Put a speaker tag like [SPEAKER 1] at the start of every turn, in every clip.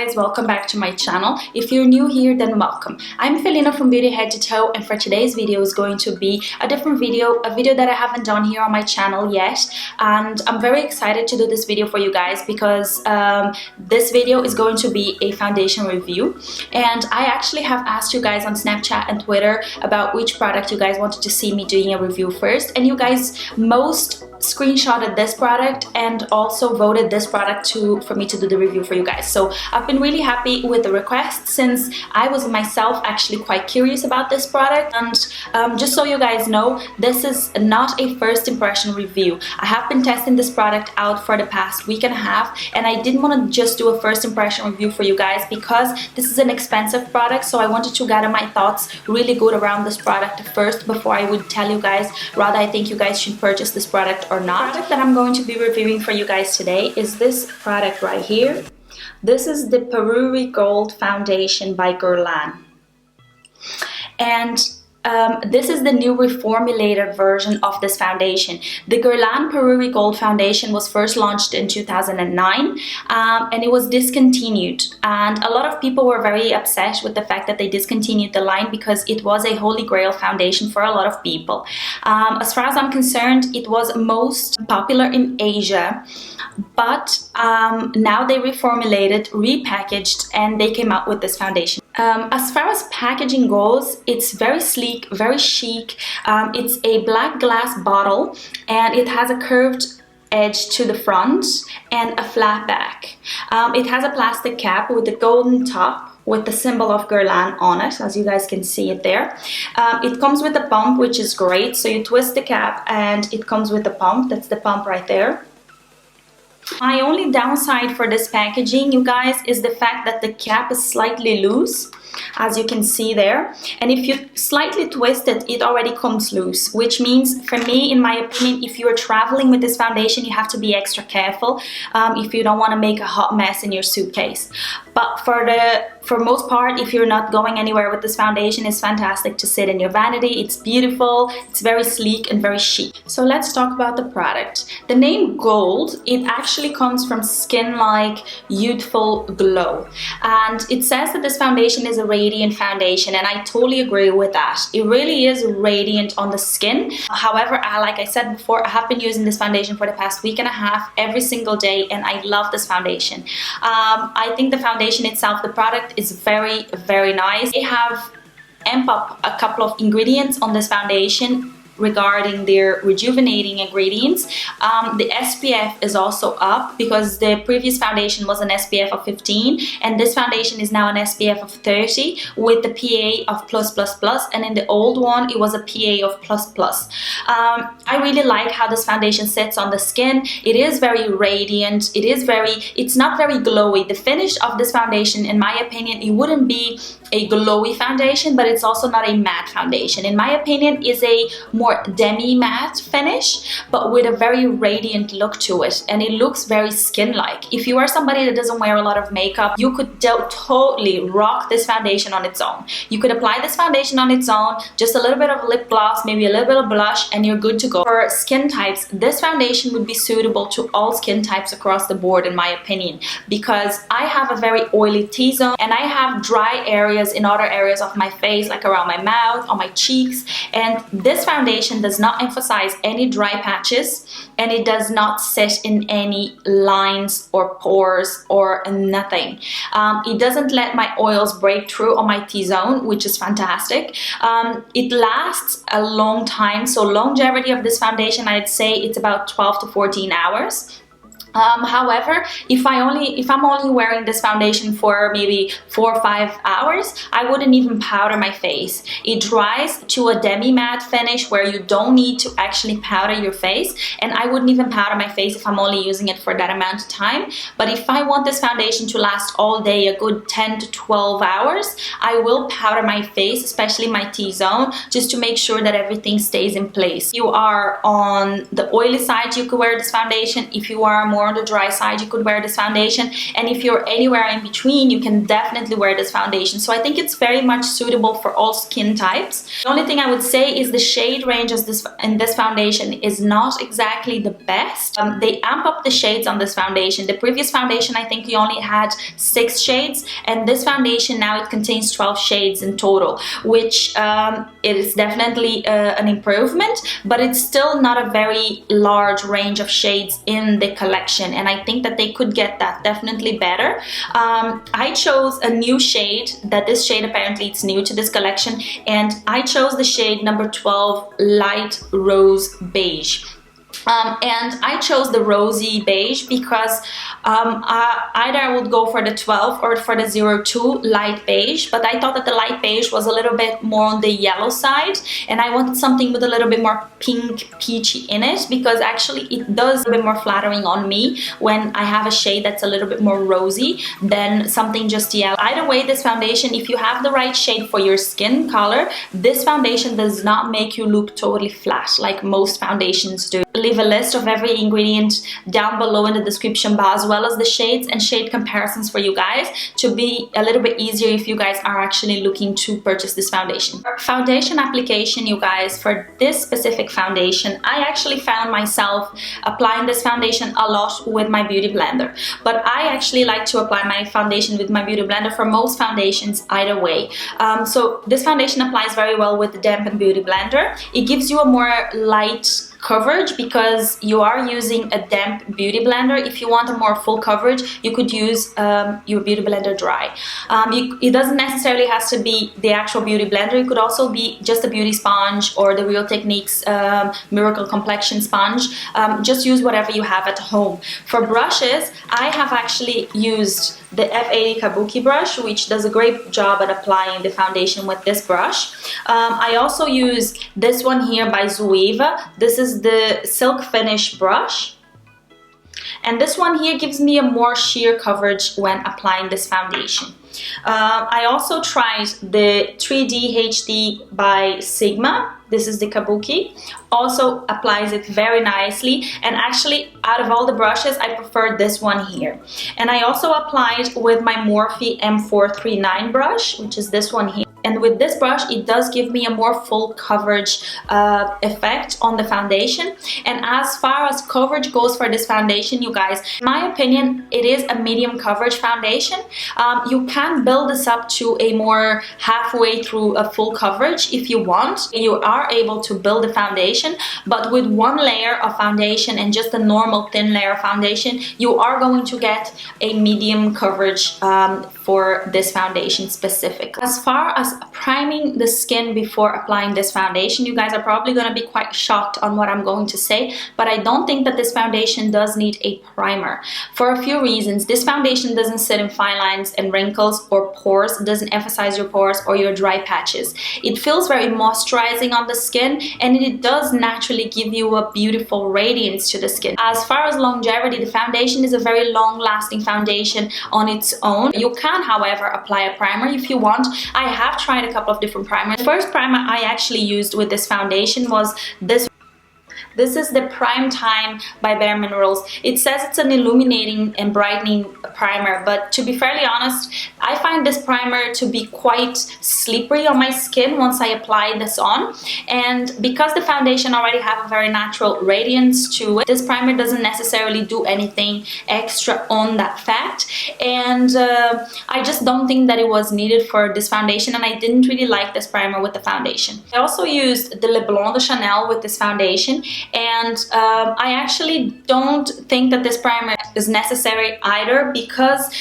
[SPEAKER 1] guys, welcome back to my channel. If you're new here, then welcome. I'm Felina from Beauty Head to Toe, and for today's video is going to be a different video, a video that I haven't done here on my channel yet, and I'm very excited to do this video for you guys because this video is going to be a foundation review, and I actually have asked you guys on Snapchat and Twitter about which product you guys wanted to see me doing a review first, and you guys most screenshotted this product and also voted this product for me to do the review for you guys. So I've been really happy with the request since I was myself actually quite curious about this product. And just so you guys know, this is not a first impression review. I have been testing this product out for the past week and a half, and I didn't want to just do a first impression review for you guys because this is an expensive product, so I wanted to gather my thoughts really good around this product first before I would tell you guys whether I think you guys should purchase this product or not. The product that I'm going to be reviewing for you guys today is this product right here. This is the Parure Gold Foundation by Guerlain, and this is the new reformulated version of this foundation. The Guerlain Parure Gold Foundation was first launched in 2009 and it was discontinued, and a lot of people were very upset with the fact that they discontinued the line because it was a holy grail foundation for a lot of people. As far as I'm concerned, it was most popular in Asia, but now they reformulated, repackaged, and they came out with this foundation. As far as packaging goes, it's very sleek, very chic. It's a black glass bottle and it has a curved edge to the front and a flat back. It has a plastic cap with a golden top with the symbol of Guerlain on it, as you guys can see it there. It comes with a pump, which is great. So you twist the cap and it comes with the pump. That's the pump right there. My only downside for this packaging, you guys, is the fact that the cap is slightly loose, as you can see there, and if you slightly twist it, it already comes loose, which means, for me, in my opinion, if you are traveling with this foundation, you have to be extra careful if you don't want to make a hot mess in your suitcase. But for most part, if you're not going anywhere with this foundation, it's fantastic to sit in your vanity. It's beautiful, it's very sleek and very chic. So let's talk about the product. The name Gold, it actually comes from skin-like youthful glow, and it says that this foundation is a radiant foundation, and I totally agree with that. It really is radiant on the skin. However, like I said before, I have been using this foundation for the past week and a half every single day, and I love this foundation. I think the foundation itself, the product, is very, very nice. They have amped up a couple of ingredients on this foundation regarding their rejuvenating ingredients. The SPF is also up because the previous foundation was an SPF of 15 and this foundation is now an SPF of 30 with the PA of +++, and in the old one it was a PA of ++. I really like how this foundation sits on the skin. It is very radiant. It's not very glowy. The finish of this foundation, in my opinion, it wouldn't be a glowy foundation, but it's also not a matte foundation. In my opinion, is a more demi-matte finish, but with a very radiant look to it, and it looks very skin-like. If you are somebody that doesn't wear a lot of makeup, you could totally rock this foundation on its own. You could apply this foundation on its own, just a little bit of lip gloss, maybe a little bit of blush, and you're good to go. For skin types, this foundation would be suitable to all skin types across the board, in my opinion, because I have a very oily T-zone and I have dry areas in other areas of my face, like around my mouth, on my cheeks, and this foundation does not emphasize any dry patches, and it does not sit in any lines or pores or nothing. It doesn't let my oils break through on my T-zone, which is fantastic. It lasts a long time, so longevity of this foundation, I'd say it's about 12 to 14 hours. However, if I'm only wearing this foundation for maybe 4 or 5 hours, I wouldn't even powder my face. It dries to a demi-matte finish where you don't need to actually powder your face, and I wouldn't even powder my face if I'm only using it for that amount of time. But if I want this foundation to last all day, a good 10 to 12 hours, I will powder my face, especially my T-zone, just to make sure that everything stays in place. If you are on the oily side, you could wear this foundation. If you are more more on the dry side, you could wear this foundation, and if you're anywhere in between, you can definitely wear this foundation. So I think it's very much suitable for all skin types. The only thing I would say is the shade range in this foundation is not exactly the best. They amp up the shades on this foundation. The previous foundation, I think you only had 6 shades, and this foundation now it contains 12 shades in total, which it is definitely an improvement, but it's still not a very large range of shades in the collection, and I think that they could get that definitely better. I chose a new shade, that this shade apparently it's new to this collection, and I chose the shade number 12, Light Rose Beige. And I chose the rosy beige because either I would go for the 12 or for the 02 light beige, but I thought that the light beige was a little bit more on the yellow side, and I wanted something with a little bit more pink peachy in it, because actually it does a bit more flattering on me when I have a shade that's a little bit more rosy than something just yellow. Either way, this foundation, if you have the right shade for your skin color, this foundation does not make you look totally flat like most foundations do. Leave a list of every ingredient down below in the description bar, as well as the shades and shade comparisons for you guys, to be a little bit easier if you guys are actually looking to purchase this foundation. For foundation application, you guys, for this specific foundation, I actually found myself applying this foundation a lot with my beauty blender, but I actually like to apply my foundation with my beauty blender for most foundations either way. So this foundation applies very well with the dampened beauty blender. It gives you a more light coverage because you are using a damp beauty blender. If you want a more full coverage, you could use your beauty blender dry. It doesn't necessarily have to be the actual beauty blender. It could also be just a beauty sponge or the Real Techniques Miracle Complexion sponge. Just use whatever you have at home. For brushes, I have actually used the F80 Kabuki brush, which does a great job at applying the foundation with this brush. I also use this one here by Zoeva. This is the Silk Finish brush. And this one here gives me a more sheer coverage when applying this foundation. I also tried the 3D HD by Sigma. This is the Kabuki. Also applies it very nicely, and actually out of all the brushes I prefer this one here. And I also applied with my Morphe M439 brush, which is this one here. And with this brush, it does give me a more full coverage effect on the foundation. And as far as coverage goes for this foundation, you guys, in my opinion, it is a medium coverage foundation. You can build this up to a more halfway through a full coverage if you want. You are able to build a foundation, but with one layer of foundation and just a normal thin layer of foundation, you are going to get a medium coverage for this foundation specifically. As far as priming the skin before applying this foundation, you guys are probably going to be quite shocked on what I'm going to say, but I don't think that this foundation does need a primer for a few reasons. This foundation doesn't sit in fine lines and wrinkles or pores. It doesn't emphasize your pores or your dry patches. It feels very moisturizing on the skin, and it does naturally give you a beautiful radiance to the skin. As far as longevity, the foundation is a very long-lasting foundation on its own. You can, however, apply a primer if you want. I have tried a couple of different primers. The first primer I actually used with this foundation was this. This is the Prime Time by Bare Minerals. It says it's an illuminating and brightening primer, but to be fairly honest, I find this primer to be quite slippery on my skin once I apply this on. And because the foundation already have a very natural radiance to it, this primer doesn't necessarily do anything extra on that fact. And I just don't think that it was needed for this foundation, and I didn't really like this primer with the foundation. I also used the Le Blond de Chanel with this foundation, and I actually don't think that this primer is necessary either, because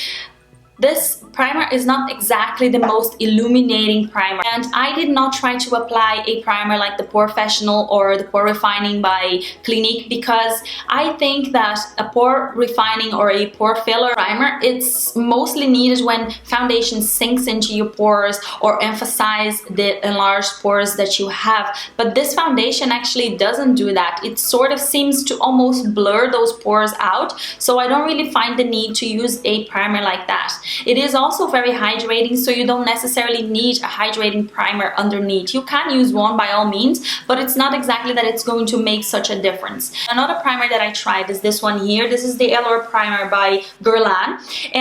[SPEAKER 1] this primer is not exactly the most illuminating primer, and I did not try to apply a primer like the Porefessional or the Pore Refining by Clinique, because I think that a pore refining or a pore filler primer, it's mostly needed when foundation sinks into your pores or emphasize the enlarged pores that you have. But this foundation actually doesn't do that. It sort of seems to almost blur those pores out, so I don't really find the need to use a primer like that. It is also very hydrating, so you don't necessarily need a hydrating primer underneath. You can use one by all means, but it's not exactly that it's going to make such a difference. Another primer that I tried is this one here. This is the Allure primer by Guerlain,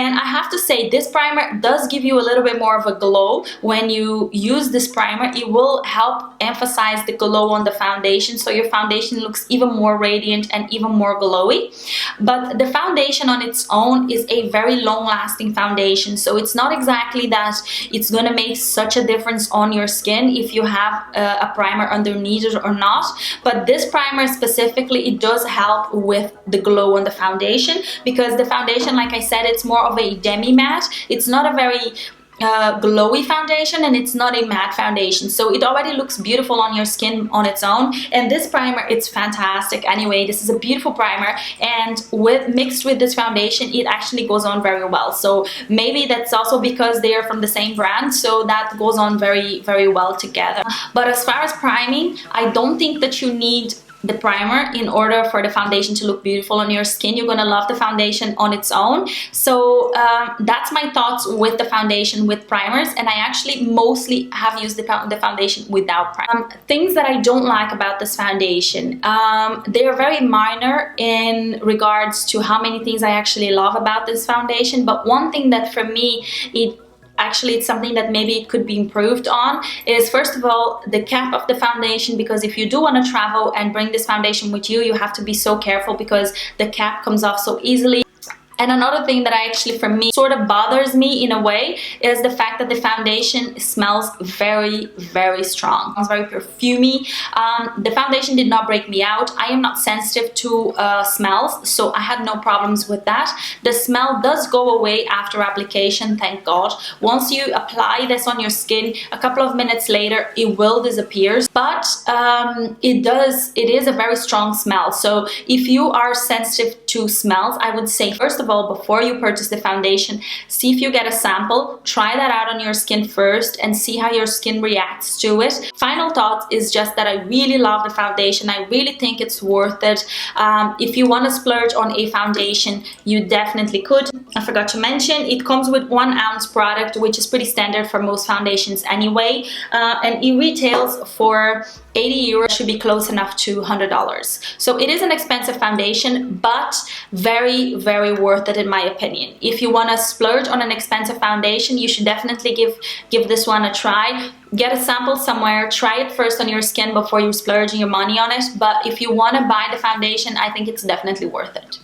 [SPEAKER 1] and I have to say this primer does give you a little bit more of a glow. When you use this primer, it will help emphasize the glow on the foundation, so your foundation looks even more radiant and even more glowy. But the foundation on its own is a very long-lasting foundation, so it's not exactly that it's gonna make such a difference on your skin if you have a primer underneath it or not. But this primer specifically, it does help with the glow on the foundation, because the foundation, like I said, it's more of a demi matte. It's not a very glowy foundation, and it's not a matte foundation, so it already looks beautiful on your skin on its own. And this primer, it's fantastic. Anyway, this is a beautiful primer, and mixed with this foundation, it actually goes on very well. So maybe that's also because they are from the same brand, so that goes on very, very well together. But as far as priming, I don't think that you need the primer in order for the foundation to look beautiful on your skin. You're gonna love the foundation on its own. So that's my thoughts with the foundation with primers, and I actually mostly have used the foundation without primer. Things that I don't like about this foundation, they are very minor in regards to how many things I actually love about this foundation, but one thing that for me, it's something that maybe it could be improved on, is first of all the cap of the foundation, because if you do want to travel and bring this foundation with you, you have to be so careful because the cap comes off so easily. And another thing that for me sort of bothers me in a way is the fact that the foundation smells very, very strong. It's very perfumey. The foundation did not break me out. I am not sensitive to smells, so I had no problems with that. The smell does go away after application, thank God. Once you apply this on your skin, a couple of minutes later, it will disappear. But it is a very strong smell. So if you are sensitive to smells, I would say first of all, before you purchase the foundation, see if you get a sample, try that out on your skin first and see how your skin reacts to it. Final thought is just that I really love the foundation. I really think it's worth it. If you want to splurge on a foundation, you definitely could. I forgot to mention, it comes with 1 ounce product, which is pretty standard for most foundations anyway, and it retails for 80 euros, should be close enough to $100. So it is an expensive foundation, but very, very worth it in my opinion. If you want to splurge on an expensive foundation, you should definitely give this one a try. Get a sample somewhere, try it first on your skin before you splurge your money on it. But if you want to buy the foundation, I think it's definitely worth it.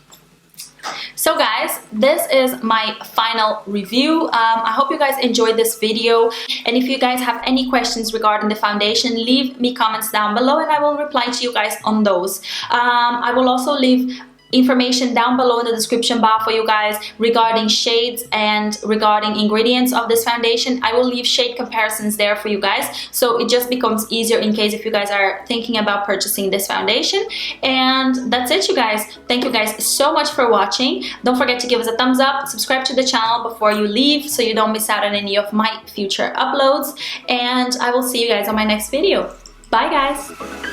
[SPEAKER 1] So guys, this is my final review. I hope you guys enjoyed this video, and if you guys have any questions regarding the foundation, leave me comments down below and I will reply to you guys on those. I will also leave information down below in the description bar for you guys regarding shades and regarding ingredients of this foundation. I will leave shade comparisons there for you guys, so it just becomes easier in case if you guys are thinking about purchasing this foundation. And that's it, you guys. Thank you guys so much for watching. Don't forget to give us a thumbs up, subscribe to the channel before you leave so you don't miss out on any of my future uploads, and I will see you guys on my next video. Bye guys.